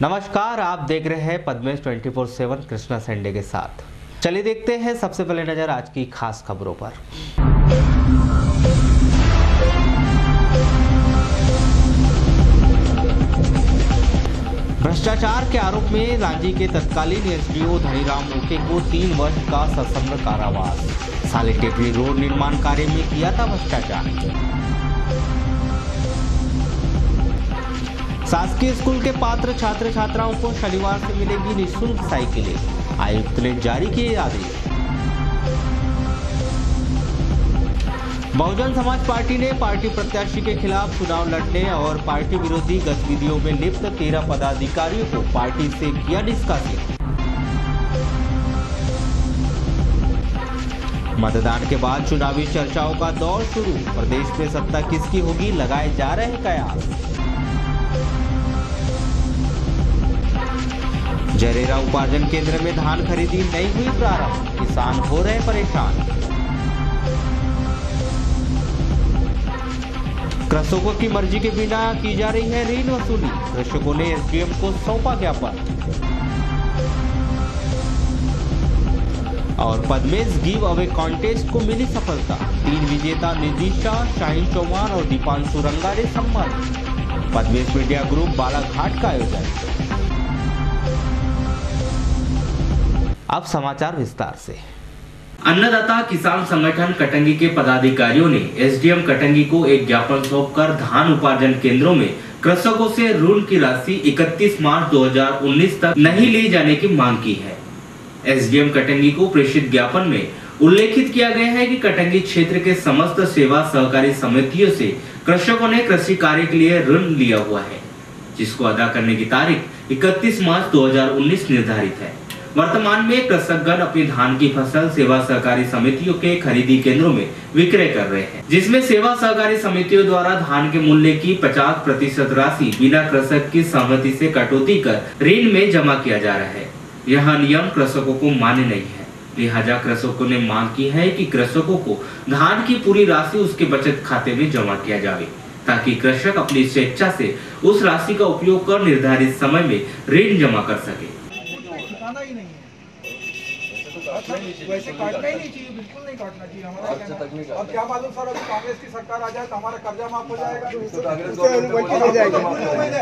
नमस्कार, आप देख रहे हैं पद्मेश 24/7 कृष्णा संडे के साथ। चलिए देखते हैं सबसे पहले नजर आज की खास खबरों पर। भ्रष्टाचार के आरोप में रांची के तत्कालीन एसडीओ धनीराम ओके को 3 वर्ष का सश्रम कारावास। साले टेपरी रोड निर्माण कार्य में किया था भ्रष्टाचार। शासकीय स्कूल के पात्र छात्र छात्राओं को शनिवार से मिलेगी निःशुल्क साइकिलें। आयुक्त ने जारी किए आदेश। बहुजन समाज पार्टी ने पार्टी प्रत्याशी के खिलाफ चुनाव लड़ने और पार्टी विरोधी गतिविधियों में लिप्त 13 पदाधिकारियों को पार्टी से किया निष्कासित। मतदान के बाद चुनावी चर्चाओं का दौर शुरू। प्रदेश में सत्ता किसकी होगी, लगाए जा रहे कयास। जरेरा उपार्जन केंद्र में धान खरीदी नहीं हुई प्रारंभ, किसान हो रहे परेशान। कृषकों की मर्जी के बिना की जा रही है ऋण वसूली। कृषकों ने एसडीएम को सौंपा ज्ञापन। और पद्मेश गिव अवे कॉन्टेस्ट को मिली सफलता। 3 विजेता निदिशा, शाहीन चौहान और दीपांशु रंगा ने सम्मानित। पद्मेश मीडिया ग्रुप बालाघाट का आयोजन। अब समाचार विस्तार से। अन्नदाता किसान संगठन कटंगी के पदाधिकारियों ने एसडीएम कटंगी को एक ज्ञापन सौंपकर धान उपार्जन केंद्रों में कृषकों से ऋण की राशि 31 मार्च 2019 तक नहीं ली जाने की मांग की है। एसडीएम कटंगी को प्रेषित ज्ञापन में उल्लेखित किया गया है कि कटंगी क्षेत्र के समस्त सेवा सहकारी समितियों से कृषकों ने कृषि कार्य के लिए ऋण लिया हुआ है, जिसको अदा करने की तारीख 31 मार्च 2019 निर्धारित है। वर्तमान में कृषकगण अपनी धान की फसल सेवा सहकारी समितियों के खरीदी केंद्रों में विक्रय कर रहे हैं, जिसमें सेवा सहकारी समितियों द्वारा धान के मूल्य की 50% राशि बिना कृषक की सहमति से कटौती कर ऋण में जमा किया जा रहा है। यह नियम कृषकों को मान्य नहीं है, लिहाजा कृषकों ने मांग की है कि कृषकों को धान की पूरी राशि उसके बचत खाते में जमा किया जाए, ताकि कृषक अपनी स्वेच्छा से उस राशि का उपयोग कर निर्धारित समय में ऋण जमा कर सके। ही नहीं है वैसे काटना ही नहीं चाहिए, बिल्कुल नहीं काटना चाहिए हमारा कहना। अब क्या मालूम सर, अभी कांग्रेस की सरकार आ जाए तो हमारा कर्जा माफ हो जाएगा।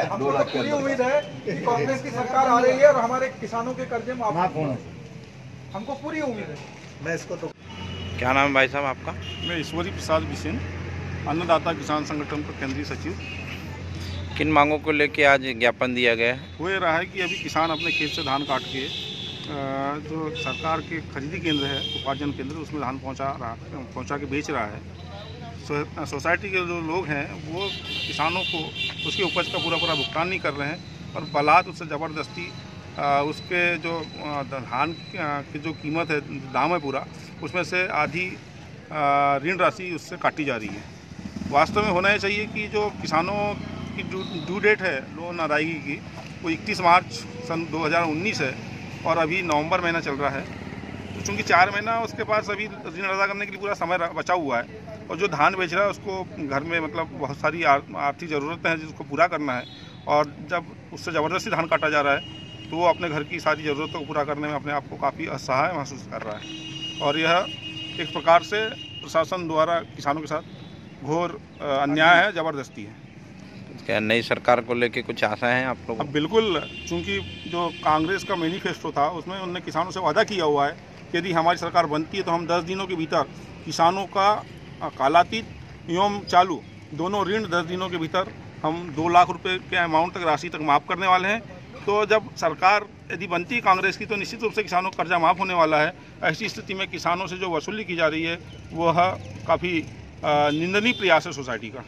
हमको तो पूरी उम्मीद है कि कांग्रेस की सरकार आ रही है और हमारे किसानों के कर्जे माफ होंगे, हमको पूरी उम्मीद है। मैं इसको तो क्या नाम है भाई साहब आपका? मैं ईश्वरी प्रसाद बिसेन, अन्नदाता किसान संगठन का केंद्रीय सचिव। किन मांगों को लेके आज ज्ञापन दिया गया है? हो रहा है कि अभी किसान अपने खेत से धान काट के जो सरकार के खरीदी केंद्र है, उपार्जन केंद्र, उसमें धान पहुंचा के बेच रहा है। सोसाइटी के जो लोग हैं वो किसानों को उसके उपज का पूरा भुगतान नहीं कर रहे हैं और बलात् उससे ज़बरदस्ती उसके जो धान की जो कीमत है, दाम है पूरा, उसमें से आधी ऋण राशि उससे काटी जा रही है। वास्तव में होना चाहिए कि जो किसानों की ड्यू डेट है लोन अदायगी की, वो 31 मार्च सन 2019 है और अभी नवंबर महीना चल रहा है। तो चूँकि 4 महीना उसके पास अभी ऋण अदा करने के लिए पूरा समय बचा हुआ है और जो धान बेच रहा है उसको घर में मतलब बहुत सारी आर्थिक ज़रूरतें हैं जिसको पूरा करना है, और जब उससे ज़बरदस्ती धान काटा जा रहा है तो वो अपने घर की सारी ज़रूरतों को पूरा करने में अपने आप को काफ़ी असहाय महसूस कर रहा है। और यह एक प्रकार से प्रशासन द्वारा किसानों के साथ घोर अन्याय है, ज़बरदस्ती है। क्या नई सरकार को लेके कुछ आशा है आप लोगों? अब बिल्कुल, चूँकि जो कांग्रेस का मैनिफेस्टो था उसमें उन्होंने किसानों से वादा किया हुआ है कि यदि हमारी सरकार बनती है तो हम 10 दिनों के भीतर किसानों का कालातीत एवं चालू दोनों ऋण 10 दिनों के भीतर हम 2 लाख रुपए के अमाउंट तक राशि तक माफ़ करने वाले हैं। तो जब सरकार यदि बनती है कांग्रेस की तो निश्चित रूप से किसानों का कर्जा माफ़ होने वाला है। ऐसी स्थिति में किसानों से जो वसूली की जा रही है वह काफ़ी निंदनीय प्रयास है सोसाइटी का।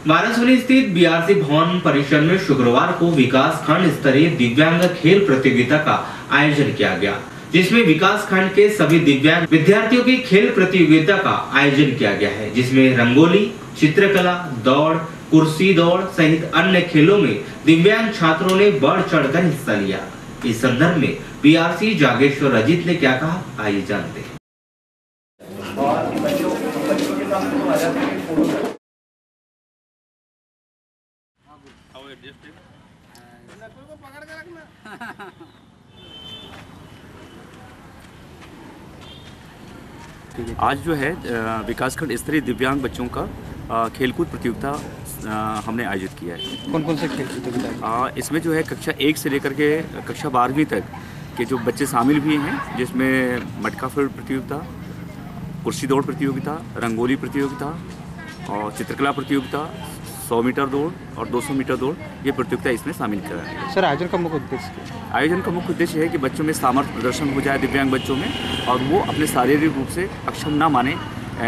वाराणसी स्थित बीआरसी भवन परिसर में शुक्रवार को विकास खंड स्तरीय दिव्यांग खेल प्रतियोगिता का आयोजन किया गया, जिसमें विकास खंड के सभी दिव्यांग विद्यार्थियों की खेल प्रतियोगिता का आयोजन किया गया है, जिसमें रंगोली, चित्रकला, दौड़, कुर्सी दौड़ सहित अन्य खेलों में दिव्यांग छात्रों ने बढ़ चढ़कर हिस्सा लिया। इस संदर्भ में बीआरसी जागेश्वर अजीत ने क्या कहा, आइए जानते हैं। आज जो है विकासखंड स्तरीय दिव्यांग बच्चों का खेलकूद प्रतियोगिता हमने आयोजित किया है। कौन कौन से खेल प्रतियोगिता? इसमें जो है कक्षा 1 से लेकर के कक्षा 12वीं तक के जो बच्चे शामिल भी हैं, जिसमें मटका फोड़ प्रतियोगिता, कुर्सी दौड़ प्रतियोगिता, रंगोली प्रतियोगिता और चित्रकला प्रतियोगिता, 100 मीटर दौड़ और 200 मीटर दौड़, ये प्रतियोगिता इसमें शामिल करा है। सर, आयोजन का मुख्य उद्देश्य क्या? आयोजन का मुख्य उद्देश्य है कि बच्चों में सामर्थ्य प्रदर्शन हो जाए, दिव्यांग बच्चों में, और वो अपने शारीरिक रूप से अक्षम ना माने,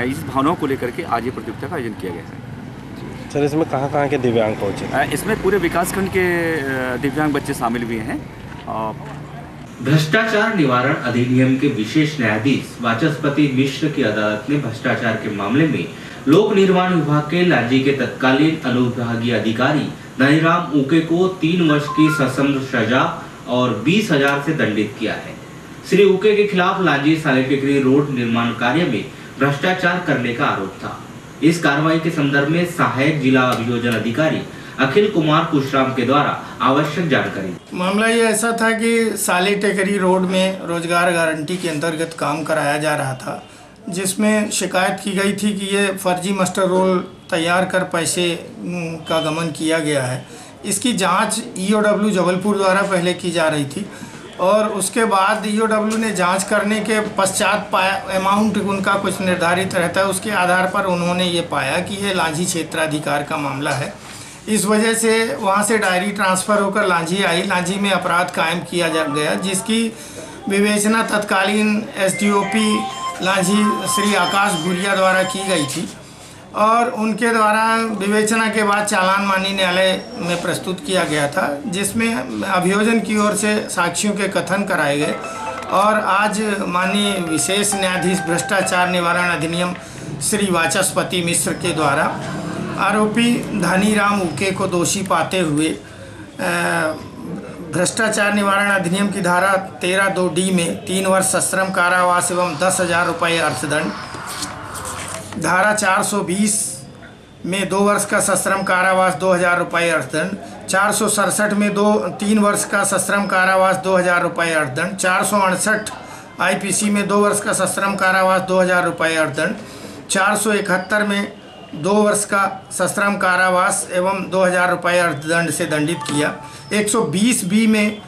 इस भावनाओं को लेकर के आज ये प्रतियोगिता का आयोजन किया गया है। सर, इसमें कहाँ के दिव्यांग पहुँचे? इसमें पूरे विकासखंड के दिव्यांग बच्चे शामिल हुए हैं। भ्रष्टाचार निवारण अधिनियम के विशेष न्यायाधीश वाचस्पति मिश्र की अदालत ने भ्रष्टाचार के मामले में लोक निर्माण विभाग के लांजी के तत्कालीन अनुविभागीय अधिकारी धनीराम उके को 3 वर्ष की सश्रम सजा और 20,000 से दंडित किया है। श्री उके के खिलाफ लांजी सालेटिकरी रोड निर्माण कार्य में भ्रष्टाचार करने का आरोप था। इस कार्रवाई के संदर्भ में सहायक जिला अभियोजन अधिकारी अखिल कुमार कुशराम के द्वारा आवश्यक जानकारी। मामला ये ऐसा था कि साली टेकरी रोड में रोजगार गारंटी के अंतर्गत काम कराया जा रहा था, जिसमें शिकायत की गई थी कि ये फर्जी मास्टर रोल तैयार कर पैसे का गमन किया गया है। इसकी जांच ईओडब्ल्यू जबलपुर द्वारा पहले की जा रही थी और उसके बाद ईओडब्ल्यू ने जांच करने के पश्चात अमाउंट उनका कुछ निर्धारित रहता है, उसके आधार पर उन्होंने ये पाया कि ये लांजी क्षेत्राधिकार का मामला है। इस वजह से वहाँ से डायरी ट्रांसफ़र होकर लांजी आई। लांजी में अपराध कायम किया जा गया, जिसकी विवेचना तत्कालीन एसडीओपी लांजी श्री आकाश भूरिया द्वारा की गई थी और उनके द्वारा विवेचना के बाद चालान माननीय न्यायालय में प्रस्तुत किया गया था, जिसमें अभियोजन की ओर से साक्षियों के कथन कराए गए और आज माननीय विशेष न्यायाधीश भ्रष्टाचार निवारण अधिनियम श्री वाचस्पति मिश्र के द्वारा आरोपी धनीराम उके को दोषी पाते हुए भ्रष्टाचार निवारण अधिनियम की धारा 13(2)D में 3 वर्ष सश्रम कारावास एवं 10,000 रुपये अर्थदंड, धारा 420 में 2 वर्ष का सश्रम कारावास 2,000 रुपये अर्थदंड, 467 में 3 वर्ष का सश्रम कारावास 2,000 रुपये अर्थदंड, 468 IPC में 2 वर्ष का सश्रम कारावास 2,000 रुपये अर्थदंड, 471 में 2 वर्ष का सश्रम कारावास एवं 2,000 रुपये अर्थदंड से दंडित किया। 120B में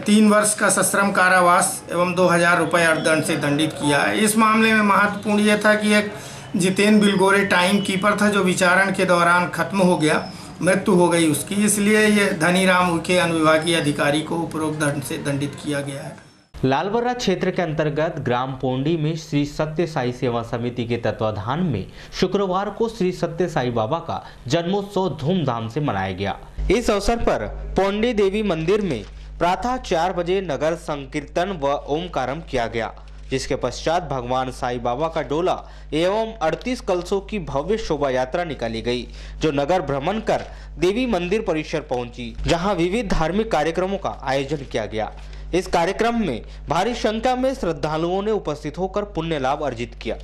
3 वर्ष का सश्रम कारावास एवं 2,000 रुपये अर्थदंड से दंडित किया। इस मामले में महत्वपूर्ण यह था कि एक जितेन बिलगोरे टाइम कीपर था जो विचारण के दौरान खत्म हो गया, मृत्यु हो गई उसकी, इसलिए ये धनीराम उके अनुविभागीय अधिकारी को उपरोक्त दंड से दंडित किया गया है। लालबर्रा क्षेत्र के अंतर्गत ग्राम पोंडी में श्री सत्य साई सेवा समिति के तत्वाधान में शुक्रवार को श्री सत्य साई बाबा का जन्मोत्सव धूमधाम से मनाया गया। इस अवसर पर पोंडी देवी मंदिर में प्रातः 4 बजे नगर संकीर्तन व ओमकारम किया गया, जिसके पश्चात भगवान साई बाबा का डोला एवं 38 कलशों की भव्य शोभा यात्रा निकाली गई, जो नगर भ्रमण कर देवी मंदिर परिसर पहुंची, जहां विविध धार्मिक कार्यक्रमों का आयोजन किया गया। इस कार्यक्रम में भारी संख्या में श्रद्धालुओं ने उपस्थित होकर पुण्य लाभ अर्जित किया।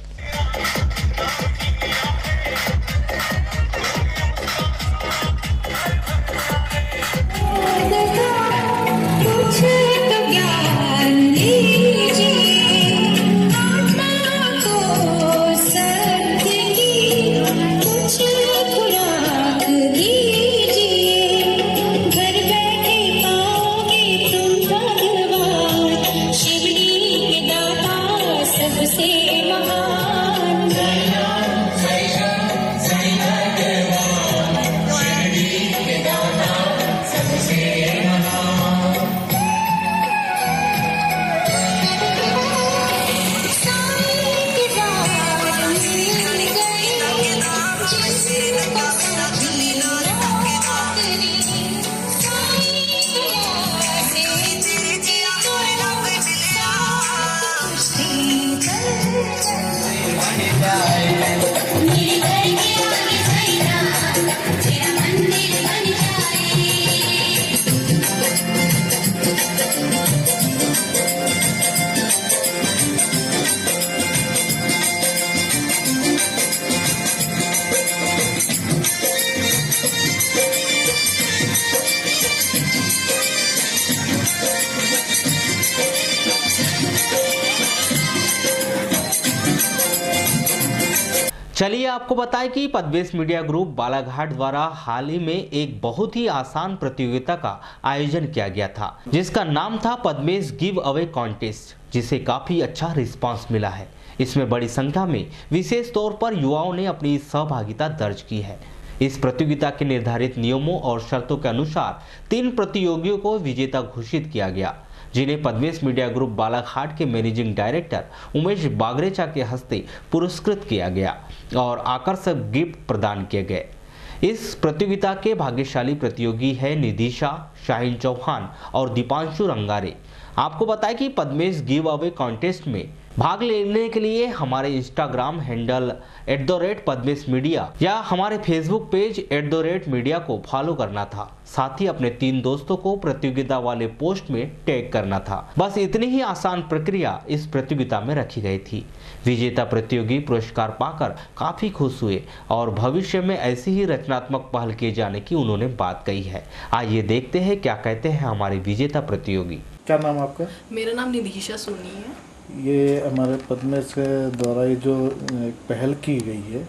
चलिए आपको बताएं कि पद्मेश मीडिया ग्रुप बालाघाट द्वारा हाल ही में एक बहुत ही आसान प्रतियोगिता का आयोजन किया गया था, जिसका नाम था पद्मेश गिव अवे कॉन्टेस्ट, जिसे काफी अच्छा रिस्पांस मिला है। इसमें बड़ी संख्या में विशेष तौर पर युवाओं ने अपनी सहभागिता दर्ज की है। इस प्रतियोगिता के निर्धारित नियमों और शर्तों के अनुसार 3 प्रतियोगियों को विजेता घोषित किया गया, जिन्हें पद्मेश मीडिया ग्रुप बालाघाट के मैनेजिंग डायरेक्टर उमेश बागरेचा के हस्ते पुरस्कृत किया गया और आकर्षक गिफ्ट प्रदान किए गए। इस प्रतियोगिता के भाग्यशाली प्रतियोगी है निधिशा, शाहीन चौहान और दीपांशु रंगारे। आपको बताएं कि पद्मेश गिव अवे कॉन्टेस्ट में भाग लेने के लिए हमारे इंस्टाग्राम हैंडल @पद्मेश मीडिया या हमारे फेसबुक पेज @मीडिया को फॉलो करना था। साथ ही अपने 3 दोस्तों को प्रतियोगिता वाले पोस्ट में टैग करना था। बस इतनी ही आसान प्रक्रिया इस प्रतियोगिता में रखी गई थी। विजेता प्रतियोगी पुरस्कार पाकर काफी खुश हुए और भविष्य में ऐसी ही रचनात्मक पहल किए जाने की उन्होंने बात कही है। आइए देखते हैं क्या कहते हैं हमारे विजेता प्रतियोगी। क्या नाम आपका? मेरा नाम निधिशा सोनी है। ये हमारे पद्मेश के द्वारा ये जो पहल की गई है,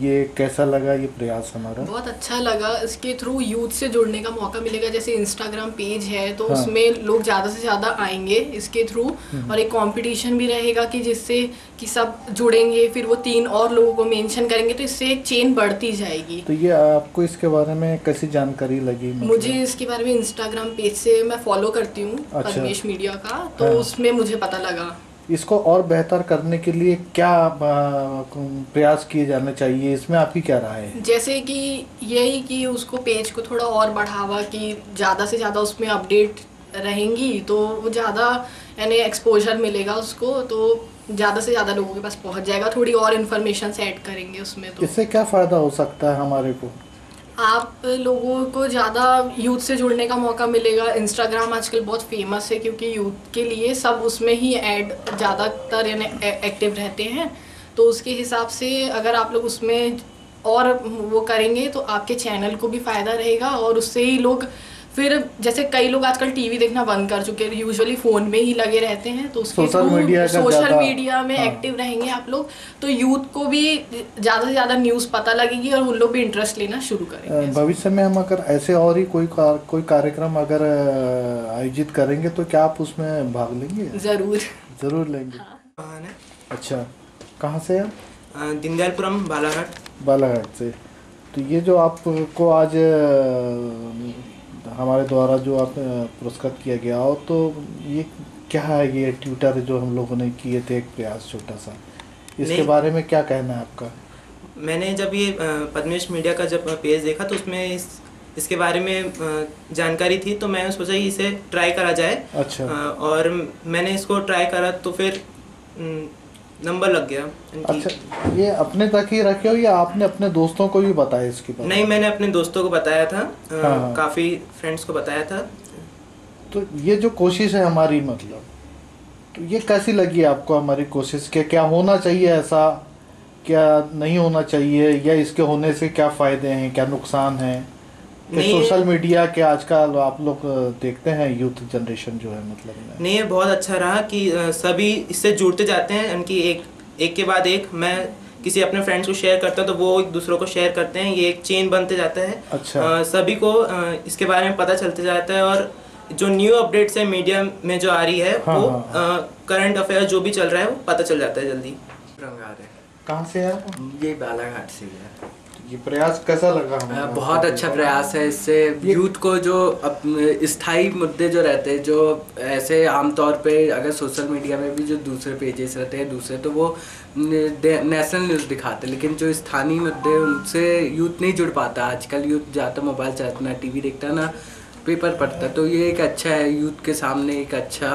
ये कैसा लगा ये प्रयास हमारा? बहुत अच्छा लगा। इसके थ्रू यूथ से जुड़ने का मौका मिलेगा। जैसे इंस्टाग्राम पेज है तो उसमें लोग ज़्यादा से ज़्यादा आएंगे इसके थ्रू, और एक कंपटीशन भी रहेगा कि जिससे कि सब जुड़ेंगे, फिर वो 3 और लोगों को मेंशन करेंगे, तो इससे एक चेन बढ़ती जाएगी। तो ये आपको इसके बारे में कैसी जानकारी लगी? मुझे इसके बारे में इंस्टाग्राम पेज से मैं फॉलो करती हूँ पद्मेश मीडिया का, तो उसमें मुझे पता लगा। इसको और बेहतर करने के लिए क्या प्रयास किए जाने चाहिए, इसमें आपकी क्या राय है? जैसे कि यही कि उसको पेज को थोड़ा और बढ़ावा, कि ज़्यादा से ज़्यादा उसमें अपडेट रहेंगी तो वो ज़्यादा यानी एक्सपोजर मिलेगा उसको, तो ज़्यादा से ज़्यादा लोगों के पास पहुंच जाएगा। थोड़ी और इन्फॉर्मेशन ऐड करेंगे उसमें। तो इससे क्या फ़ायदा हो सकता है हमारे को? आप लोगों को ज़्यादा यूथ से जुड़ने का मौका मिलेगा। इंस्टाग्राम आजकल बहुत फेमस है क्योंकि यूथ के लिए सब उसमें ही ऐड ज़्यादातर यानी एक्टिव रहते हैं, तो उसके हिसाब से अगर आप लोग उसमें और वो करेंगे तो आपके चैनल को भी फ़ायदा रहेगा, और उससे ही लोग फिर जैसे कई लोग आजकल टीवी देखना बंद कर चुके हैं, यूजुअली फ़ोन में ही लगे रहते हैं, तो उसके सोशल मीडिया में एक्टिव रहेंगे आप लोग, तो यूथ को भी ज़्यादा से ज़्यादा न्यूज़ पता लगेगी और उन लोग भी इंटरेस्ट लेना शुरू करेंगे। भविष्य में हम अगर ऐसे और ही कोई कार्यक्रम अगर आयोजित करेंगे तो क्या आप उसमें भाग लेंगे? ज़रूर लेंगे। अच्छा, कहाँ से आप? दीनदयालपुरम, बालाघाट से। तो ये जो आपको आज हमारे द्वारा जो आप पुरस्कृत किया गया हो, तो ये क्या है? ये ट्विटर जो हम लोगों ने किए थे एक प्रयास छोटा सा, इसके बारे में क्या कहना है आपका? मैंने जब ये पद्मेश मीडिया का जब पेज देखा तो उसमें इसके बारे में जानकारी थी, तो मैंने सोचा कि इसे ट्राई करा जाए। अच्छा। और मैंने इसको ट्राई करा तो फिर नंबर लग गया। अच्छा, ये अपने तक ही रखे हो या आपने अपने दोस्तों को भी बताया इसके बारे में? नहीं, मैंने अपने दोस्तों को बताया था। काफ़ी फ्रेंड्स को बताया था। तो ये जो कोशिश है हमारी, मतलब तो ये कैसी लगी आपको हमारी कोशिश? के क्या होना चाहिए ऐसा, क्या नहीं होना चाहिए, या इसके होने से क्या फ़ायदे हैं, क्या नुकसान हैं? सोशल मीडिया के आजकल आप लोग देखते हैं यूथ जनरेशन जो है, मतलब नहीं, ये बहुत अच्छा रहा कि सभी इससे जुड़ते जाते हैं, उनकी एक के बाद एक मैं किसी अपने फ्रेंड्स को शेयर करता तो वो एक दूसरों को शेयर करते हैं, ये एक चेन बनते जाता है। अच्छा। सभी को इसके बारे में पता चलते जाता है, और जो न्यू अपडेट्स है मीडिया में जो आ रही है वो करंट अफेयर जो भी चल रहा है वो पता चल जाता है जल्दी। कहाँ से है? ये बालाघाट से है। ये प्रयास कैसा लगा? बहुत अच्छा प्रयास है। इससे यूथ को जो स्थायी मुद्दे जो रहते हैं, जो ऐसे आमतौर पे अगर सोशल मीडिया में भी जो दूसरे पेजेस रहते हैं दूसरे, तो वो नेशनल न्यूज़ दिखाते हैं, लेकिन जो स्थानीय मुद्दे उनसे यूथ नहीं जुड़ पाता। आजकल यूथ ज़्यादा मोबाइल चलाता, ना टीवी देखता, ना पेपर पढ़ता, तो ये एक अच्छा है यूथ के सामने एक अच्छा।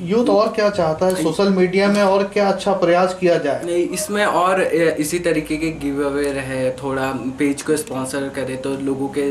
यूथ और क्या चाहता है सोशल मीडिया में, और क्या अच्छा प्रयास किया जाए? नहीं, इसमें और इसी तरीके के गिव अवे रहे, थोड़ा पेज को स्पॉन्सर करे तो लोगों के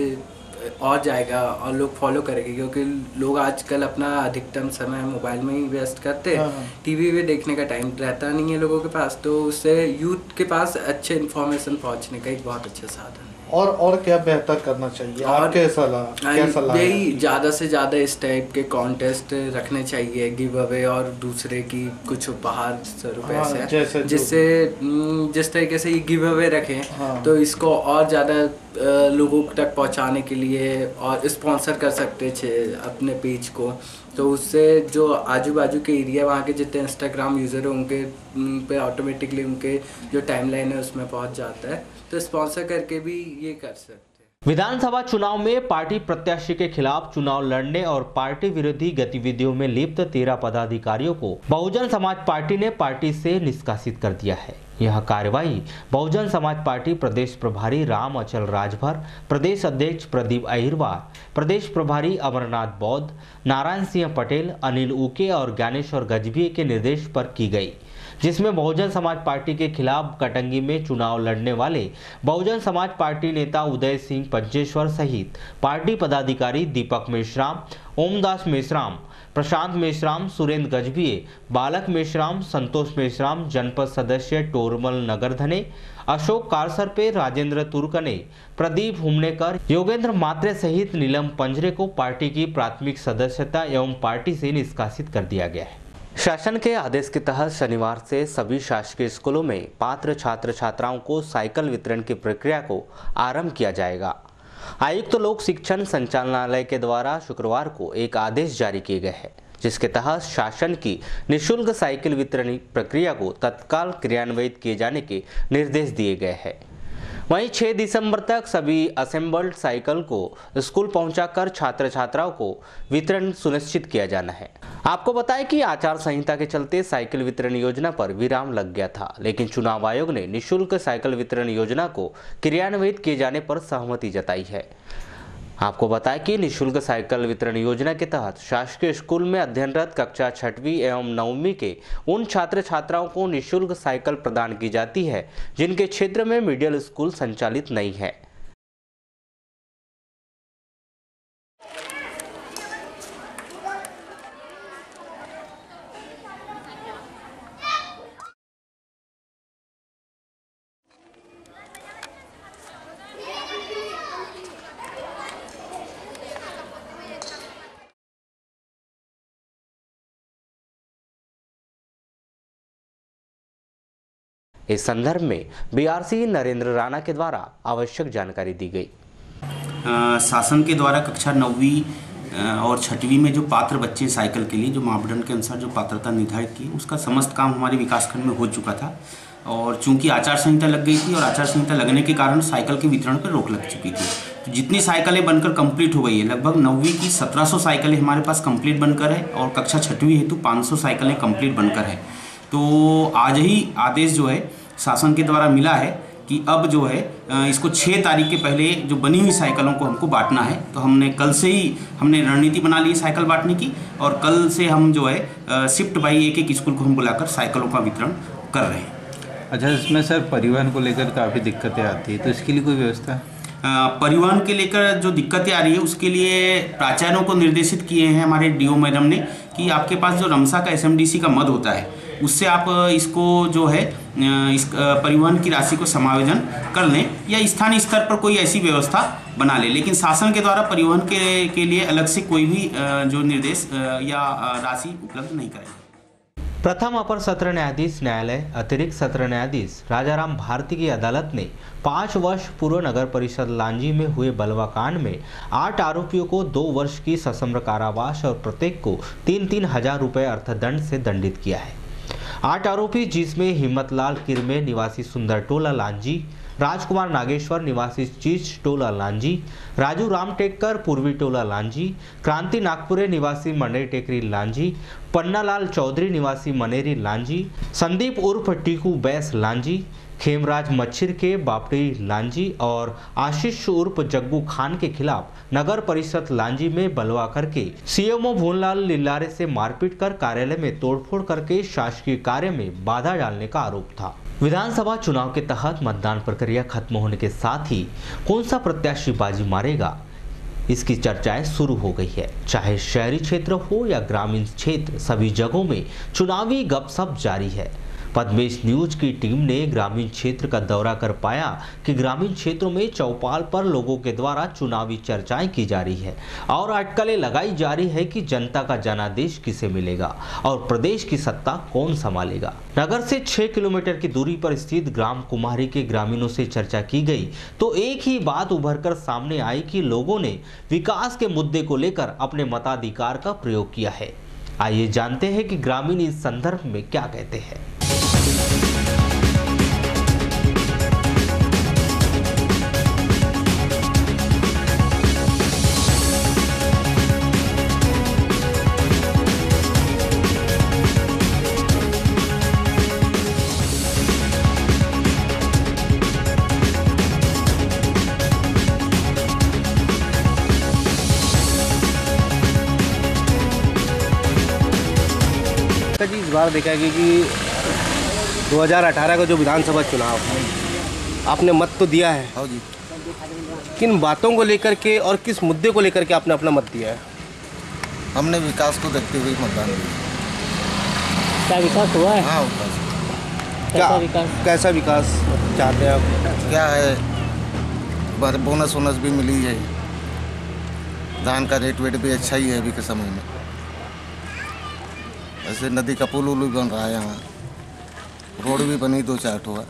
और जाएगा और लोग फॉलो करेंगे, क्योंकि लोग आजकल अपना अधिकतम समय मोबाइल में ही व्यस्त करते हैं। टीवी पे देखने का टाइम रहता नहीं है लोगों के पास, तो उससे यूथ के पास अच्छे इन्फॉर्मेशन पहुंचने का एक बहुत अच्छा साधन है। और क्या बेहतर करना चाहिए आपके सलाह? यही ज़्यादा से ज़्यादा इस टाइप के कॉन्टेस्ट रखने चाहिए, गिव अवे और दूसरे की कुछ उपहार स्वरूप ऐसे, जिससे जिस तरीके से ये गिव अवे रखें तो इसको और ज़्यादा लोगों तक पहुंचाने के लिए और स्पॉन्सर कर सकते अपने पेज को, तो उससे जो आजू बाजू के एरिया वहाँ के जितने इंस्टाग्राम यूज़र हैं उनके पे ऑटोमेटिकली उनके जो टाइमलाइन है उसमें पहुँच जाता है, तो स्पॉन्सर करके भी ये कर सकते हैं। विधानसभा चुनाव में पार्टी प्रत्याशी के खिलाफ चुनाव लड़ने और पार्टी विरोधी गतिविधियों में लिप्त 13 पदाधिकारियों को बहुजन समाज पार्टी ने पार्टी से निष्कासित कर दिया है। यह कार्यवाही बहुजन समाज पार्टी प्रदेश प्रभारी राम अचल राजभर, प्रदेश अध्यक्ष प्रदीप अहिरवार, प्रदेश प्रभारी अमरनाथ बौद्ध, नारायण सिंह पटेल, अनिल उके और ज्ञानेश्वर गजभिये के निर्देश पर की गई, जिसमें बहुजन समाज पार्टी के खिलाफ कटंगी में चुनाव लड़ने वाले बहुजन समाज पार्टी नेता उदय सिंह पंचेश्वर सहित पार्टी पदाधिकारी दीपक मेश्राम, ओमदास मेश्राम, प्रशांत मेश्राम, सुरेंद्र गजभिये, बालक मेश्राम, संतोष मेश्राम, जनपद सदस्य टोरमल नगरधने, अशोक कारसरपे, राजेंद्र तुर्कने, प्रदीप हुमनेकर, योगेंद्र मात्रे सहित नीलम पंजरे को पार्टी की प्राथमिक सदस्यता एवं पार्टी से निष्कासित कर दिया गया है। शासन के आदेश के तहत शनिवार से सभी शासकीय स्कूलों में पात्र छात्र छात्राओं को साइकिल वितरण की प्रक्रिया को आरंभ किया जाएगा। आयुक्त लोक शिक्षण संचालनालय के द्वारा शुक्रवार को एक आदेश जारी किए गए हैं, जिसके तहत शासन की निःशुल्क साइकिल वितरण प्रक्रिया को तत्काल क्रियान्वित किए जाने के निर्देश दिए गए हैं। वहीं 6 दिसंबर तक सभी असेंबल्ड साइकिल को स्कूल पहुंचाकर छात्र छात्राओं को वितरण सुनिश्चित किया जाना है। आपको बताएं कि आचार संहिता के चलते साइकिल वितरण योजना पर विराम लग गया था, लेकिन चुनाव आयोग ने निःशुल्क साइकिल वितरण योजना को क्रियान्वित किए जाने पर सहमति जताई है। आपको बताएं कि निःशुल्क साइकिल वितरण योजना के तहत शासकीय स्कूल में अध्ययनरत कक्षा 6वीं एवं 9वीं के उन छात्र छात्राओं को निःशुल्क साइकिल प्रदान की जाती है जिनके क्षेत्र में मिडिल स्कूल संचालित नहीं है। इस संदर्भ में बीआरसी नरेंद्र राणा के द्वारा आवश्यक जानकारी दी गई। शासन के द्वारा कक्षा 9वीं और 6वीं में जो पात्र बच्चे साइकिल के लिए जो मापदंड के अनुसार जो पात्रता निर्धारित की, उसका समस्त काम हमारे विकासखंड में हो चुका था और चूंकि आचार संहिता लग गई थी और आचार संहिता लगने के कारण साइकिल के वितरण पर रोक लग चुकी थी, तो जितनी साइकिलें बनकर कंप्लीट हो गई है, लगभग 9वीं की 1700 साइकिलें हमारे पास कंप्लीट बनकर है और कक्षा 6वीं हेतु 500 साइकिलें कंप्लीट बनकर है। तो आज ही आदेश जो है शासन के द्वारा मिला है कि अब जो है इसको 6 तारीख के पहले जो बनी हुई साइकिलों को हमको बांटना है। तो हमने कल से ही रणनीति बना ली साइकिल बांटने की और कल से हम जो है शिफ्ट बाई एक स्कूल को हम बुलाकर साइकिलों का वितरण कर रहे हैं। अच्छा, इसमें सर परिवहन को लेकर काफ़ी दिक्कतें आती है, तो इसके लिए कोई व्यवस्था? परिवहन के लेकर जो दिक्कतें आ रही है उसके लिए प्राचार्यों को निर्देशित किए हैं हमारे डीओ मैडम ने कि आपके पास जो रमसा का एसएमडीसी का मद होता है उससे आप इसको जो है इस परिवहन की राशि को समायोजन कर लें या स्थानीय स्तर पर कोई ऐसी व्यवस्था बना लें, लेकिन शासन के द्वारा परिवहन के लिए अलग से कोई भी जो निर्देश या राशि उपलब्ध नहीं करें। प्रथम अपर सत्र न्यायाधीश न्यायालय अतिरिक्त सत्र न्यायाधीश राजाराम भारती की अदालत ने 5 वर्ष पूर्व नगर परिषद लांजी में हुए बलवा कांड में 8 आरोपियों को 2 वर्ष की सश्रम कारावास और प्रत्येक को 3-3 हजार रुपये अर्थदंड से दंडित किया है। 8 आरोपी जिसमें हिम्मतलाल किरमे निवासी सुंदर टोला लांजी, राजकुमार नागेश्वर निवासी चीच टोला लांजी, राजू राम टेक्कर पूर्वी टोला लांजी, क्रांति नागपुरे निवासी मनेर टेकरी लांजी, पन्नालाल चौधरी निवासी मनेरी लांजी, संदीप उर्फ टीकू बैस लांजी, खेमराज मच्छिर के बापड़ी लांजी और आशीष उर्फ जग्गू खान के खिलाफ नगर परिषद लांजी में बलवा करके सीएमओ भूनलाल लिल्लारे से मारपीट कर कार्यालय में तोड़फोड़ करके शासकीय कार्य में बाधा डालने का आरोप था। विधानसभा चुनाव के तहत मतदान प्रक्रिया खत्म होने के साथ ही कौन सा प्रत्याशी बाजी मारेगा, इसकी चर्चाएं शुरू हो गई है। चाहे शहरी क्षेत्र हो या ग्रामीण क्षेत्र, सभी जगहों में चुनावी गपशप जारी है। पद्मेश न्यूज की टीम ने ग्रामीण क्षेत्र का दौरा कर पाया कि ग्रामीण क्षेत्रों में चौपाल पर लोगों के द्वारा चुनावी चर्चाएं की जा रही है और अटकलें लगाई जा रही है कि जनता का जनादेश किसे मिलेगा और प्रदेश की सत्ता कौन संभालेगा। नगर से 6 किलोमीटर की दूरी पर स्थित ग्राम कुम्हारी के ग्रामीणों से चर्चा की गई तो एक ही बात उभर कर सामने आई कि लोगों ने विकास के मुद्दे को लेकर अपने मताधिकार का प्रयोग किया है। आइए जानते हैं कि ग्रामीण इस संदर्भ में क्या कहते हैं। जी इस बार देखा गया कि 2018 का जो विधानसभा चुनाव आपने मत तो दिया है। हाँ जी। किन बातों को लेकर के और किस मुद्दे को लेकर के आपने अपना मत दिया है? हमने विकास को देखते हुए मतदान दिया। क्या विकास हुआ है? हाँ विकास। क्या विकास? कैसा विकास चाहते हैं आप? क्या है, बोनस वोनस भी मिली है, धान का रेट वेट भी अच्छा ही है अभी के समय में। ऐसे नदी का पुल भी बन रहा है, यहाँ रोड भी बनी 2-4 ठो है।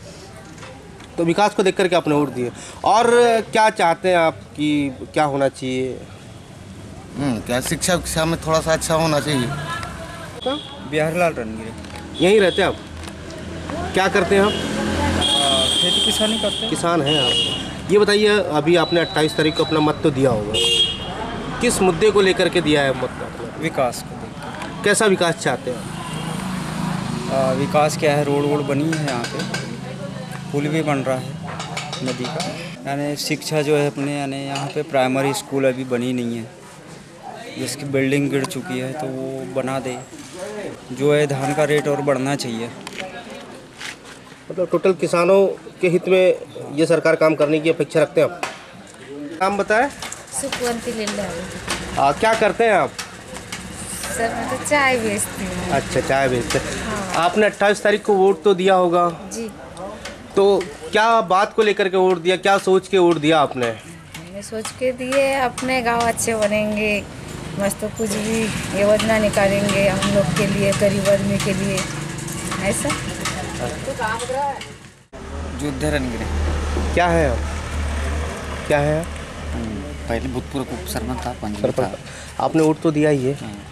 तो विकास को देख करके आपने वोट दिए। और क्या चाहते हैं आप कि क्या होना चाहिए? क्या शिक्षा में थोड़ा सा अच्छा होना चाहिए। बिहारीलाल रणगिरी। यहीं रहते हैं आप? क्या करते हैं आप? खेती किसानी करते हैं। किसान हैं आप। ये बताइए, अभी आपने 28 तारीख को अपना मत तो दिया होगा, किस मुद्दे को लेकर के दिया है मत? विकास को। कैसा विकास चाहते हैं? विकास क्या है, रोड बनी है यहाँ पे, पुल भी बन रहा है नदी का। यानी शिक्षा जो है अपने यानी यहाँ पे प्राइमरी स्कूल अभी बनी नहीं है, जिसकी बिल्डिंग गिर चुकी है तो वो बना दे। जो है धान का रेट और बढ़ना चाहिए। मतलब टोटल किसानों के हित में ये सरकार काम करने की अपेक्षा रखते हैं आप? काम बताएं। सुखवंती लिल्ला। क्या करते हैं आप? सर मैं तो चाय बेचती हूँ। अच्छा, चाय बेचते हैं। हाँ। आपने 28 तारीख को वोट तो दिया होगा जी। तो क्या बात को लेकर के वोट दिया, क्या सोच के वोट दिया आपने? मैं सोच के दिए अपने गांव अच्छे बनेंगे, मस्त तो कुछ भी योजना निकालेंगे हम लोग के लिए, गरीब आदमी के लिए, ऐसा। युद्ध रणगिरी। क्या है आप? क्या है? पहले भूतपूर्व सरपंच था। आपने वोट तो दिया ही है।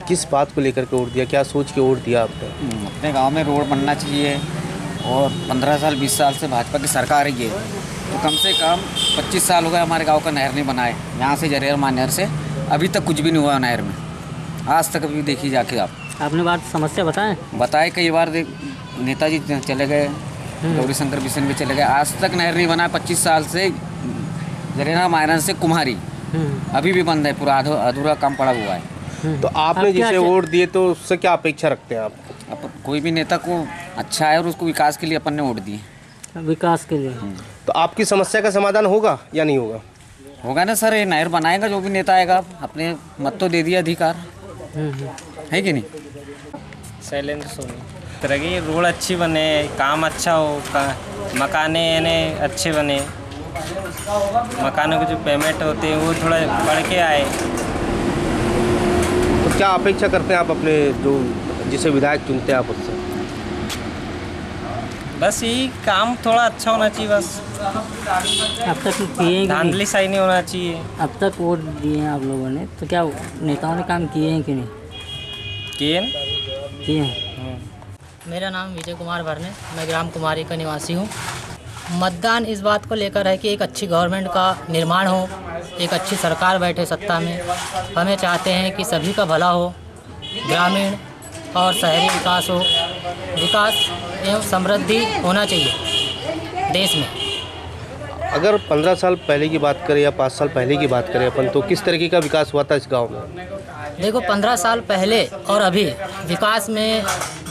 किस बात को लेकर के वोट दिया, क्या सोच के वोट दिया आपने? अपने गांव में रोड बनना चाहिए और 15 साल 20 साल से भाजपा की सरकार है ये, तो कम से कम 25 साल हो गए हमारे गांव का नहर नहीं बनाए। यहाँ से जरेर नहर से अभी तक कुछ भी नहीं हुआ नहर में, आज तक अभी देखिए जाके आप। आपने बात समस्या बताए कई बार, नेताजी चले गए, गौरी शंकर बिशन भी चले गए, आज तक नहर नहीं बना। 25 साल से जरेरा मायरन से कुम्हारी अभी भी बंद है, पूरा अधूरा काम पड़ा हुआ है। तो आपने जिसे वोट दिए तो उससे क्या अपेक्षा रखते हैं आप? कोई भी नेता को अच्छा है और उसको विकास के लिए अपन ने वोट दिए। विकास के लिए। तो आपकी समस्या का समाधान होगा या नहीं होगा? होगा ना सर, ये नहर बनाएगा जो भी नेता आएगा। अपने मत तो दे दिया अधिकार, है कि नहीं? शैलेंद्र सोनी। तरह की रोड अच्छी बने, काम अच्छा हो, मकाने यानी अच्छे बने, मकानों के जो पेमेंट होते हैं वो थोड़ा बढ़ के आए। तो क्या अपेक्षा करते हैं आप अपने जो जिसे विधायक चुनते हैं आप उससे? बस यही काम थोड़ा अच्छा होना चाहिए बस। अब तक किए धांधली सही नहीं होना चाहिए। अब तक वोट दिए हैं आप लोगों ने, तो क्या नेताओं ने काम किए हैं कि नहीं? किए हैं। मेरा नाम विजय कुमार भरने, मैं ग्राम कुमारी का निवासी हूँ। मतदान इस बात को लेकर है कि एक अच्छी गवर्नमेंट का निर्माण हो, एक अच्छी सरकार बैठे सत्ता में। हमें चाहते हैं कि सभी का भला हो, ग्रामीण और शहरी विकास हो, विकास एवं समृद्धि होना चाहिए देश में। अगर 15 साल पहले की बात करें या 5 साल पहले की बात करें अपन, तो किस तरीके का विकास हुआ था इस गांव में? देखो 15 साल पहले और अभी विकास में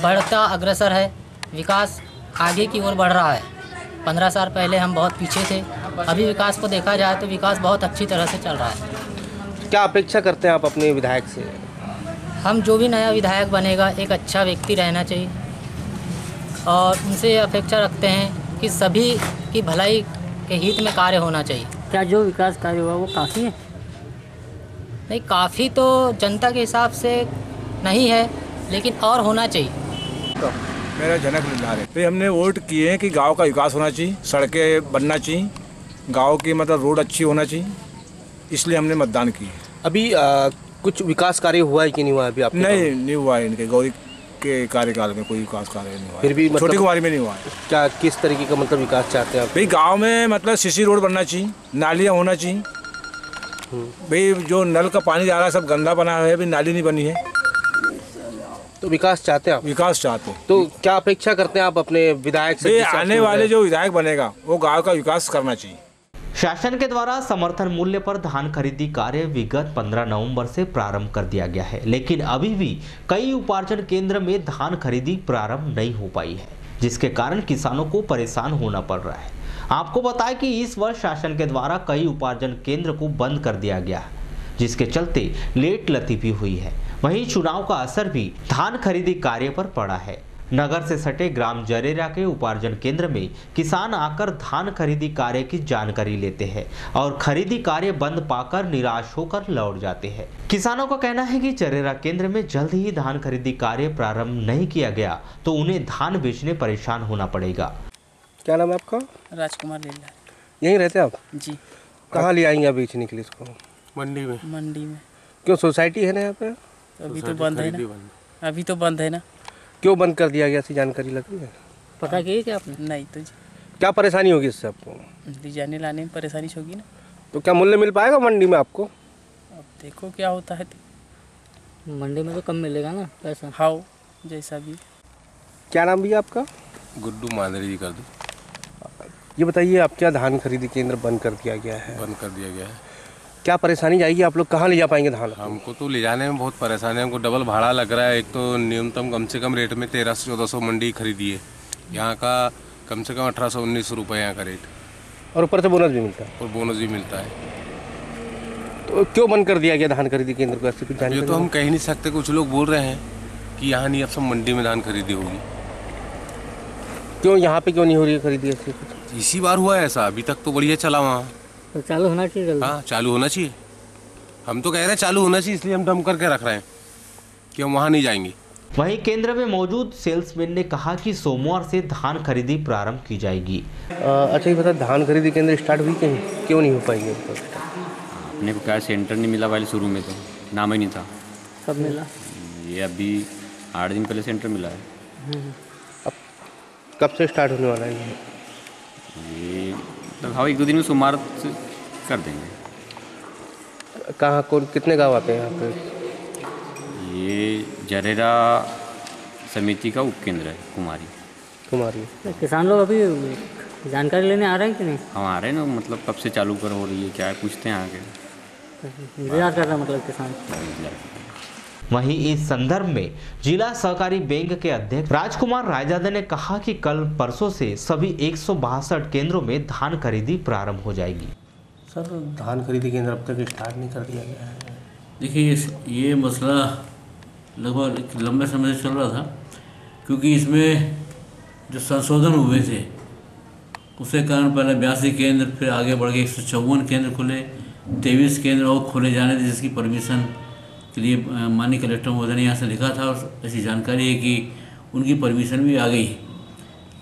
बढ़ता अग्रसर है, विकास आगे की ओर बढ़ रहा है। 15 साल पहले हम बहुत पीछे थे, अभी विकास को देखा जाए तो विकास बहुत अच्छी तरह से चल रहा है। क्या अपेक्षा करते हैं आप अपने विधायक से? हम जो भी नया विधायक बनेगा एक अच्छा व्यक्ति रहना चाहिए और उनसे अपेक्षा रखते हैं कि सभी की भलाई के हित में कार्य होना चाहिए। क्या जो विकास कार्य हुआ वो काफ़ी है? नहीं, काफ़ी तो जनता के हिसाब से नहीं है, लेकिन और होना चाहिए। मेरा जनक लिल्लार है। तो हमने वोट किए हैं कि गांव का विकास होना चाहिए, सड़कें बनना चाहिए, गांव की मतलब रोड अच्छी होना चाहिए, इसलिए हमने मतदान किया। अभी कुछ विकास कार्य हुआ है कि नहीं हुआ अभी आपके? नहीं हुआ है। इनके गौरी के कार्यकाल में कोई विकास कार्य नहीं हुआ। फिर भी मतलब छोटी कुमारी में नहीं हुआ है। क्या किस तरीके का मतलब विकास चाहते हैं आप? भाई गांव में मतलब सीसी रोड बनना चाहिए, नालियाँ होना चाहिए। भाई जो नल का पानी जा रहा है सब गंदा बना है, अभी नाली नहीं बनी है। तो विकास चाहते हैं आप? विकास चाहते हैं। तो क्या अपेक्षा करते हैं आप अपने विधायक से? आने वाले जो विधायक बनेगा वो गाँव का विकास करना चाहिए। शासन के द्वारा समर्थन मूल्य पर धान खरीदी कार्य विगत 15 नवंबर से प्रारंभ कर दिया गया है, लेकिन अभी भी कई उपार्जन केंद्र में धान खरीदी प्रारंभ नहीं हो पाई है, जिसके कारण किसानों को परेशान होना पड़ रहा है। आपको बताएं कि इस वर्ष शासन के द्वारा कई उपार्जन केंद्र को बंद कर दिया गया है, जिसके चलते लेट लतीफी हुई है। वहीं चुनाव का असर भी धान खरीदी कार्य पर पड़ा है। नगर से सटे ग्राम जरेरा के उपार्जन केंद्र में किसान आकर धान खरीदी कार्य की जानकारी लेते हैं और खरीदी कार्य बंद पाकर निराश होकर लौट जाते हैं। किसानों का कहना है कि जरेरा केंद्र में जल्द ही धान खरीदी कार्य प्रारंभ नहीं किया गया तो उन्हें धान बेचने परेशान होना पड़ेगा। क्या नाम है आपका? राजकुमार लिल्ला। यहीं रहते हैं आप? जी। कहाँ ले आएंगे बेचने के लिए इसको? मंडी में। मंडी में। क्यों, सोसाइटी है ना यहाँ पे? अभी तो बंद है ना। अभी तो बंद है ना। क्यों बंद कर दिया गया, ऐसी जानकारी लगी है? पता किए क्या आपने? नहीं तो जी। क्या परेशानी होगी इससे आपको? ले जाने लाने में परेशानी होगी ना। तो क्या मूल्य मिल पाएगा मंडी में आपको? अब देखो क्या होता है। मंडी में तो कम मिलेगा ना पैसा। हाँ, जैसा भी। क्या नाम भी आपका? गुड्डू मांदरी जी कर दो। ये बताइए, आप क्या धान खरीदी केंद्र बंद कर दिया गया है? बंद कर दिया गया है। क्या परेशानी आएगी? आप लोग कहाँ ले जा पाएंगे धान? हमको तो ले जाने में बहुत परेशानी है। हमको डबल भाड़ा लग रहा है। एक तो न्यूनतम कम से कम रेट में 1300-1400 मंडी खरीदी है, यहाँ का कम से कम 1800-1900 रुपये यहाँ का रेट, और ऊपर से बोनस भी मिलता है। और बोनस भी मिलता है। तो क्यों बंद कर दिया गया धान खरीदी केंद्र को? ऐसे कुछ ये तो हम कह ही नहीं सकते। कुछ लोग बोल रहे हैं कि यहाँ नहीं, अब सब मंडी में धान खरीदी होगी। क्यों यहाँ पे क्यों नहीं हो रही है खरीदी? ऐसे कुछ इसी बार हुआ है ऐसा। अभी तक तो बढ़िया चला वहाँ। तो चालू होना चाहिए जल्दी। हाँ, चालू होना चाहिए। हम तो कह रहे हैं चालू होना चाहिए, इसलिए हम दम करके रख रहे हैं कि हम वहाँ नहीं जाएंगे। वहीं केंद्र में मौजूद सेल्समैन ने कहा कि सोमवार से धान खरीदी प्रारंभ की जाएगी। अच्छा, ये बता, धान खरीदी केंद्र स्टार्ट हुई कहीं? क्यों नहीं हो पाएगी? अपने को क्या सेंटर नहीं मिला पहले, शुरू में तो नाम ही नहीं था। कब मिला? ये अभी 8 दिन पहले सेंटर मिला है। अब कब से स्टार्ट होने वाला है ये? तो हाँ, 1-2 दिन में सोमवार से कर देंगे। कहाँ, कौन, कितने गाँव आते हैं यहाँ पे? ये जरेरा समिति का उपकेंद्र है, कुमारी। तो किसान लोग अभी जानकारी लेने आ रहे हैं कि नहीं? हम आ रहे हैं ना, मतलब कब से चालू कर हो रही है, क्या है, पूछते हैं आके। इंतजार कर रहा है मतलब किसान। वहीं इस संदर्भ में जिला सहकारी बैंक के अध्यक्ष राजकुमार रायजादा ने कहा कि कल परसों से सभी 162 केंद्रों में धान खरीदी प्रारंभ हो जाएगी। सर, धान खरीदी केंद्र अब तक स्टार्ट नहीं कर दिया गया है। देखिए, ये मसला लगभग लंबे समय से चल रहा था, क्योंकि इसमें जो संशोधन हुए थे उसके कारण पहले 82 केंद्र, फिर आगे बढ़ के 154 केंद्र खुले, 23 केंद्र और खोले जाने थे, जिसकी परमिशन के लिए माननीय कलेक्टर महोदय ने यहाँ से लिखा था और ऐसी जानकारी है कि उनकी परमिशन भी आ गई।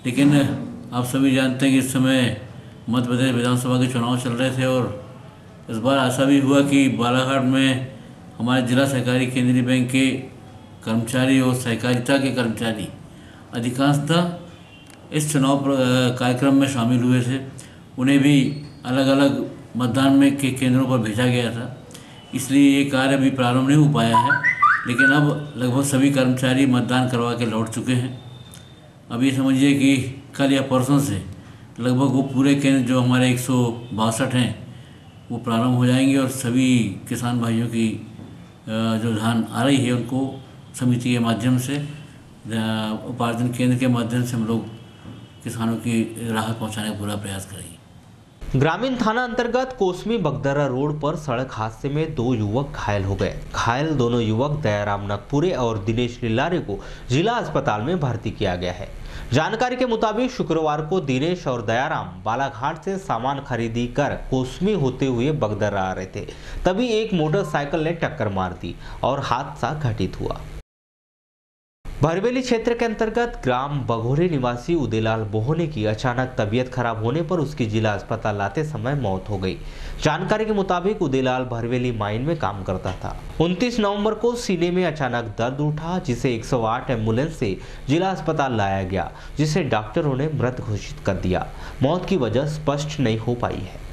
लेकिन आप सभी जानते हैं कि इस समय मध्य प्रदेश विधानसभा के चुनाव चल रहे थे और इस बार ऐसा भी हुआ कि बालाघाट में हमारे जिला सहकारी केंद्रीय बैंक के कर्मचारी और सहकारिता के कर्मचारी अधिकांशतः इस चुनाव कार्यक्रम में शामिल हुए थे। उन्हें भी अलग अलग मतदान में के केंद्रों पर भेजा गया था, इसलिए ये कार्य अभी प्रारंभ नहीं हो पाया है। लेकिन अब लगभग सभी कर्मचारी मतदान करवा के लौट चुके हैं। अब ये समझिए कि कल या परसों से लगभग वो पूरे केंद्र जो हमारे 162 हैं वो प्रारंभ हो जाएंगे और सभी किसान भाइयों की जो धान आ रही है उनको समिति के माध्यम से, उपार्जन केंद्र के माध्यम से हम लोग किसानों की राहत पहुंचाने का पूरा प्रयास करेंगे। ग्रामीण थाना अंतर्गत कोसमी बगदरा रोड पर सड़क हादसे में 2 युवक घायल हो गए। घायल दोनों युवक दयाराम नगपुरे और दिनेश लिल्लारे को जिला अस्पताल में भर्ती किया गया है। जानकारी के मुताबिक शुक्रवार को दिनेश और दयाराम बालाघाट से सामान खरीदी कर कोसमी होते हुए बगदरा आ रहे थे, तभी एक मोटरसाइकिल ने टक्कर मार दी और हादसा घटित हुआ। भरवेली क्षेत्र के अंतर्गत ग्राम बघोरे निवासी उदयलाल बोहने की अचानक तबीयत खराब होने पर उसकी जिला अस्पताल लाते समय मौत हो गई। जानकारी के मुताबिक उदयलाल भरवेली माइन में काम करता था। 29 नवंबर को सीने में अचानक दर्द उठा, जिसे 108 एम्बुलेंस से जिला अस्पताल लाया गया, जिसे डॉक्टरों ने मृत घोषित कर दिया। मौत की वजह स्पष्ट नहीं हो पाई है।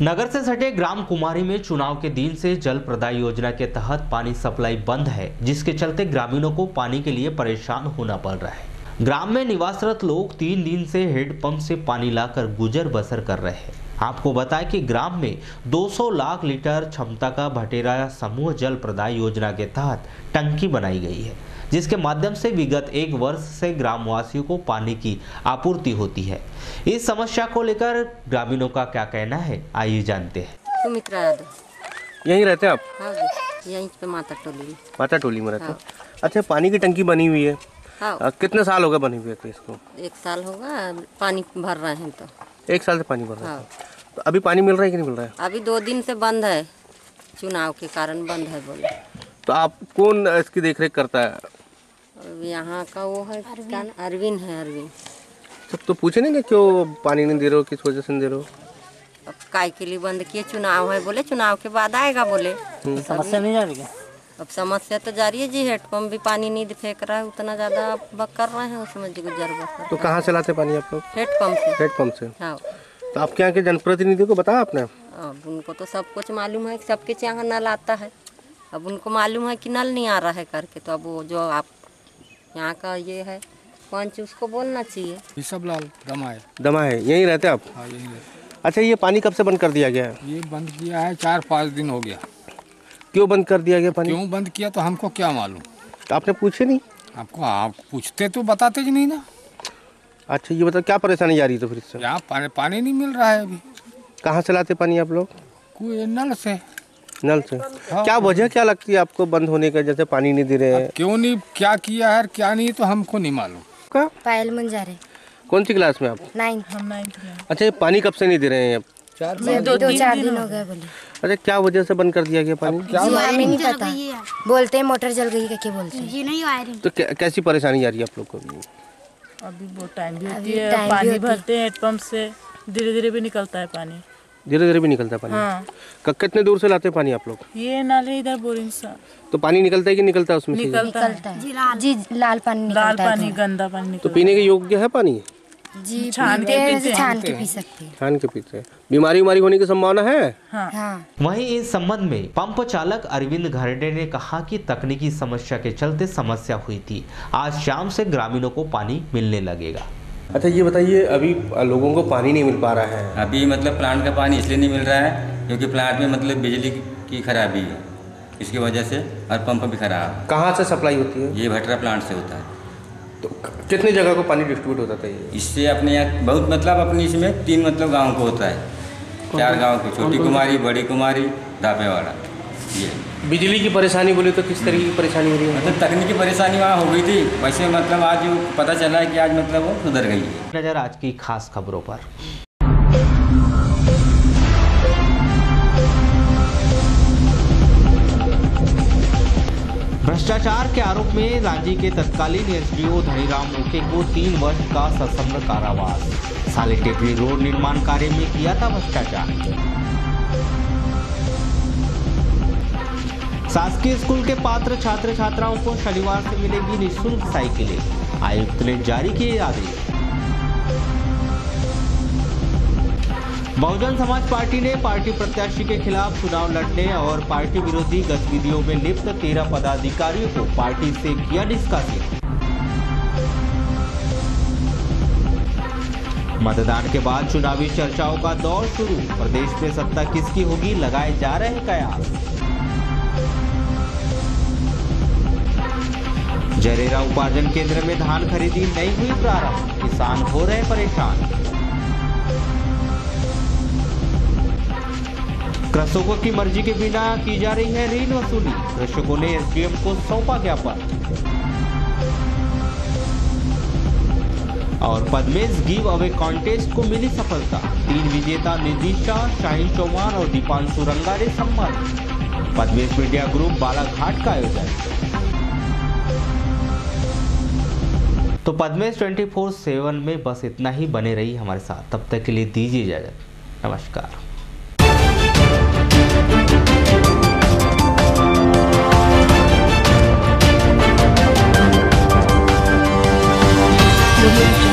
नगर से सटे ग्राम कुमारी में चुनाव के दिन से जल प्रदाय योजना के तहत पानी सप्लाई बंद है, जिसके चलते ग्रामीणों को पानी के लिए परेशान होना पड़ रहा है। ग्राम में निवासरत लोग 3 दिन से हेडपंप से पानी लाकर गुजर बसर कर रहे हैं। आपको बताएं कि ग्राम में 200 लाख लीटर क्षमता का भटेरा समूह जल प्रदाय योजना के तहत टंकी बनाई गई है, जिसके माध्यम से विगत 1 वर्ष से ग्रामवासियों को पानी की आपूर्ति होती है। इस समस्या को लेकर ग्रामीणों का क्या कहना है, आइए जानते हैं। सुमित्रा यादव। यहीं रहते हैं आप? हाँ, यहीं पे माता टोली में। माता टोली में रहते हैं। अच्छा, पानी की टंकी बनी हुई है। हाँ। कितने साल हो गए बनी हुई है इसको? 1 साल होगा पानी भर रहे हैं तो। 1 साल से पानी भर रहे हैं। तो अभी पानी मिल रहा है कि नहीं मिल रहा है? अभी 2 दिन से बंद है, चुनाव के कारण बंद है बोले। तो आप कौन इसकी देखरेख करता है? यहाँ का वो है अरविंद है। अरविंद तो पूछे नहीं कि क्यों पानी नहीं दे रहे हो, किस वजह से नहीं दे रहे हो? अब काय के लिए बंद किए? चुनाव है बोले, चुनाव के बाद आएगा बोले। समस्या नहीं जा रही क्या? अब समस्या तो जारी है जी, हेडपम्प भी पानी नहीं फेंक रहा है, उतना ज़्यादा बक कर रहे हैं उसमें गुजर बसर। तो कहाँ से लाते पानी आप लोग? हेडपम्प से। हेडपम्प से। हाँ। तो आपके यहाँ के जनप्रतिनिधियों को बताया आपने? अब उनको तो सब कुछ मालूम है, सबके यहाँ नल आता है। अब उनको मालूम है कि नल नहीं आ रहा है करके, तो अब वो जो आप यहाँ का ये है पंच, उसको बोलना चाहिए। ऋषभलाल दमा है। यहीं रहते आप? हाँ, यहीं रहते। अच्छा, ये पानी कब से बंद कर दिया गया है? ये बंद किया है 4-5 दिन हो गया। क्यों बंद कर दिया गया पानी? क्यों बंद किया तो हमको क्या मालूम। तो आपने पूछे नहीं? आपको आप पूछते तो बताते ही नहीं ना। अच्छा, ये बताओ क्या परेशानी जा रही है? तो फिर इससे यहाँ पानी नहीं मिल रहा है अभी। कहाँ से लाते पानी आप लोग? कोई नल से। नल से। हाँ। क्या वजह क्या लगती है आपको बंद होने का, जैसे पानी नहीं दे रहे हैं? क्यों नहीं, क्या किया है क्या नहीं तो हमको नहीं मालूम। पायल मंजारे। कौन सी क्लास में आप? 9। हम 9th में। अच्छा, ये पानी कब से नहीं दे रहे हैं? 2-4 दिन हो गए बोले। अच्छा, क्या वजह से बंद कर दिया गया पानी? हमें नहीं पता, बोलते हैं मोटर जल गई क्या बोलते हैं जी, नहीं वायरिंग। तो कैसी परेशानी आ रही है आप लोग को? अभी बहुत टाइम भी होती है, पानी भरते हैं हेडपम्प से, धीरे धीरे भी निकलता है पानी। धीरे धीरे भी निकलता है पानी? हाँ। कितने दूर से लाते हैं पानी आप लोग? ये नाले इधर बोरिंग सा। तो पानी निकलता है कि निकलता है उसमें? निकलता है जी, लाल पानी। लाल पानी, गंदा पानी। तो पीने के योग्य है पानी? जी, छान के पी सकते हैं। छान के पीते हैं। बीमारी होने की संभावना है? हाँ। वहीं इस संबंध में पंप चालक अरविंद घरडे ने कहा कि तकनीकी समस्या के चलते समस्या हुई थी। आज शाम से ग्रामीणों को पानी मिलने लगेगा। अच्छा, ये बताइए, अभी लोगों को पानी नहीं मिल पा रहा है? अभी मतलब प्लांट का पानी इसलिए नहीं मिल रहा है क्योंकि प्लांट में मतलब बिजली की खराबी है, इसकी वजह से, और पंप भी खराब है। कहाँ से सप्लाई होती है? ये भटरा प्लांट से होता है। तो कितनी जगह को पानी डिस्ट्रीब्यूट होता था ये? इससे अपने यहाँ बहुत मतलब अपने इसमें 3 मतलब गाँव को होता है। 4 गाँव को, छोटी कुमारी, बड़ी कुमारी, दापेवाड़ा। ये बिजली की परेशानी बोले तो किस तरीके की परेशानी हो रही है? मतलब तकनीकी परेशानी वहाँ हो गई थी, वैसे मतलब आज पता चला है कि आज मतलब वो सुधर गई है। नजर आज की खास खबरों पर। भ्रष्टाचार के आरोप में रांची के तत्कालीन एसडीओ धनीराम ओके को 3 वर्ष का सश्रम कारावास। साले टेकरी रोड निर्माण कार्य में किया था भ्रष्टाचार। शासकीय स्कूल के पात्र छात्र छात्राओं को शनिवार से मिलेगी निःशुल्क साइकिलें। आयुक्त ने जारी किए आदेश। बहुजन समाज पार्टी ने पार्टी प्रत्याशी के खिलाफ चुनाव लड़ने और पार्टी विरोधी गतिविधियों में लिप्त 13 पदाधिकारियों को पार्टी से किया निष्कासित। मतदान के बाद चुनावी चर्चाओं का दौर शुरू। प्रदेश में सत्ता किसकी होगी, लगाए जा रहे हैं कयास। जरेरा उपार्जन केंद्र में धान खरीदी नहीं हुई प्रारंभ, किसान हो रहे परेशान। कृषकों की मर्जी के बिना की जा रही है ऋण वसूली, कृषकों ने एसडीएम को सौंपा ज्ञापन। और पद्मेश गिव अवे कॉन्टेस्ट को मिली सफलता, 3 विजेता निदिशा, शाहीन चौहान और दीपांशु रंगारे सम्मानित। पद्मेश मीडिया ग्रुप बालाघाट का आयोजन। तो पद्मेश 24/7 में बस इतना ही, बने रही हमारे साथ, तब तक के लिए दीजिए इजाजत, नमस्कार। Audio